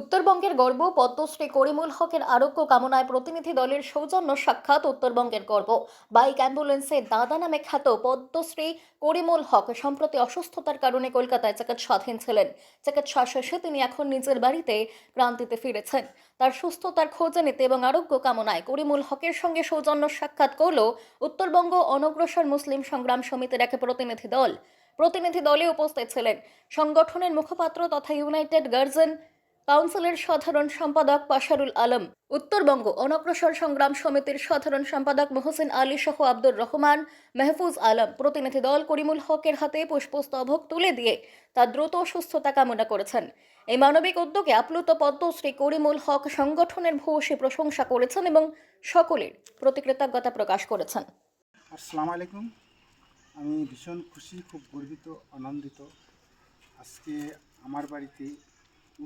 উত্তরবঙ্গের গর্ব পদ্মশ্রী করিমুল হকের আরোগ্য কামনায় প্রতিনিধি দলের সৌজন্য সাক্ষাৎ। উত্তরবঙ্গের গর্ব বাইক অ্যাম্বুলেন্সে দাদা নামে খ্যাত পদ্মশ্রী করিমুল হক সম্প্রতি অসুস্থতার কারণে কলকাতায় চিকিৎসাধীন ছিলেন। চিকিৎসা শেষে তিনি এখন নিজের বাড়িতে ক্রান্তিতে ফিরেছেন। তার সুস্থতার খোঁজে নিতে এবং আরোগ্য কামনায় করিমুল হকের সঙ্গে সৌজন্য সাক্ষাৎ করল উত্তরবঙ্গ অনগ্রসর মুসলিম সংগ্রাম সমিতির এক প্রতিনিধি দল। প্রতিনিধি দলে উপস্থিত ছিলেন সংগঠনের মুখপাত্র তথা ইউনাইটেড গার্জেন কাউন্সিলের সাধারণ সম্পাদক পাশারুল আলম, উত্তরবঙ্গ অনগ্রসর সংগ্রাম সমিতির সাধারণ সম্পাদক মহসিন আলী সহ আব্দুর রহমান, মেহফুজ আলম। প্রতিনিধি দল করিমুল হকের হাতে পুষ্পস্তবক তুলে দিয়ে তার দ্রুত সুস্থতা কামনা করেছেন। এই মানবিক উদ্যোগে আপ্লুত পদ্মশ্রী করিমুল হক সংগঠনের ভূয়সী প্রশংসা করেছেন এবং সকলের প্রতি কৃতজ্ঞতা প্রকাশ করেছেন। আসসালামু আলাইকুম। আমি ভীষণ খুশি, খুব গর্বিত, আনন্দিত। আজকে আমার বাড়িতে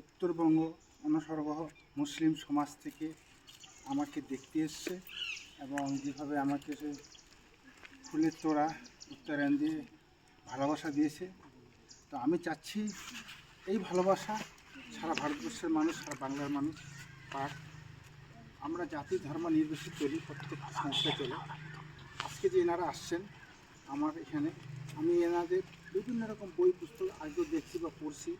উত্তরবঙ্গ অনসরবহ মুসলিম সমাজ থেকে আমাকে দেখতে এসছে এবং যেভাবে আমাকে সে ফুলের তোড়া উত্তরায়ণ দিয়ে ভালোবাসা দিয়েছে, তো আমি চাচ্ছি এই ভালোবাসা সারা ভারতবর্ষের মানুষ, সারা বাংলার মানুষ পাক। আমরা জাতি ধর্ম নির্বিশেষে চলি, প্রত্যেক সংস্থায় চলে। আজকে যে এনারা আসছেন আমার এখানে, আমি এনাদের বিভিন্ন রকম বই পুস্তক আগেও দেখছি বা পড়ছি।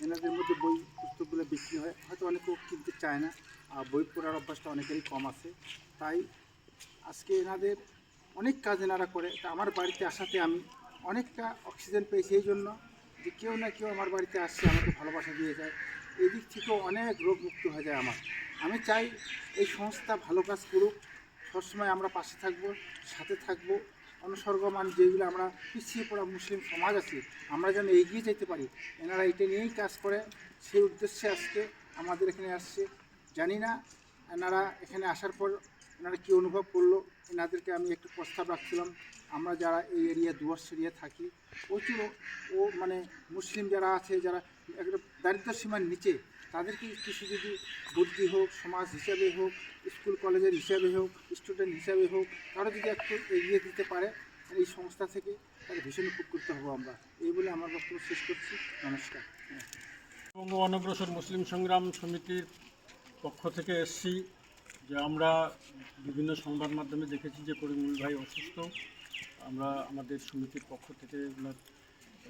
এনাদের মধ্যে বই পুস্তকগুলো বিক্রি হয়, হয়তো অনেকেও কিনতে চায় না, আর বই পড়ার অভ্যাসটা অনেকেরই কম আছে। তাই আজকে এনাদের অনেক কাজ এনারা করে, তা আমার বাড়িতে আসাতে আমি অনেকটা অক্সিজেন পেয়েছি। এই জন্য যে কেউ না কেউ আমার বাড়িতে আসছে, আমাকে ভালোবাসা দিয়ে যায়, এই দিক থেকেও অনেক রোগ মুক্ত হয়ে যায় আমার। আমি চাই এই সংস্থা ভালো কাজ করুক, সবসময় আমরা পাশে থাকবো, সাথে থাকবো। অনুসর্গমান যেগুলো আমরা পিছিয়ে পড়া মুসলিম সমাজ আছে, আমরা যেন এগিয়ে যেতে পারি, এনারা এটা নিয়েই কাজ করে। সেই উদ্দেশ্যে আজকে আমাদের এখানে আসছে। জানি না এনারা এখানে আসার পর এনারা কী অনুভব করলো। এনাদেরকে আমি একটু প্রস্তাব রাখছিলাম, আমরা যারা এই এরিয়া দুয়ার্স এরিয়া থাকি, প্রচুর মানে মুসলিম যারা আছে, যারা একটা দারিদ্র সীমার নিচে, তাদেরকে কিছু যদি বুদ্ধি হোক, সমাজ হিসাবে হোক, স্কুল কলেজের হিসাবে হোক, স্টুডেন্ট হিসাবে হোক, তারা যদি একটু এগিয়ে দিতে পারে এই সংস্থা থেকে, তাহলে ভীষণ উপকৃত হবো আমরা। এই বলে আমার বক্তব্য শেষ করছি। নমস্কার। বঙ্গ অনগ্রসর মুসলিম সংগ্রাম সমিতির পক্ষ থেকে এসেছি যে আমরা বিভিন্ন সংবাদ মাধ্যমে দেখেছি যে করিমুল ভাই অসুস্থ। আমরা আমাদের সমিতির পক্ষ থেকে ওনার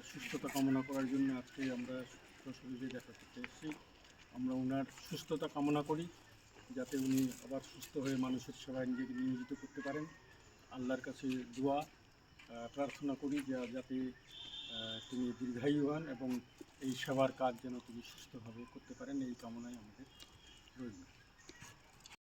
সুস্থতা কামনা করার জন্য আজকে আমরা সমিতি দেখা করতে এসেছি। আমরা ওনার সুস্থতা কামনা করি, যাতে উনি আবার সুস্থ হয়ে মানুষের সেবায় নিজেকে নিয়োজিত করতে পারেন। আল্লাহর কাছে দোয়া প্রার্থনা করি যাতে তিনি দীর্ঘায়ু হন এবং এই সেবার কাজ যেন তিনি সুস্থভাবে করতে পারেন, এই কামনাই আমাদের।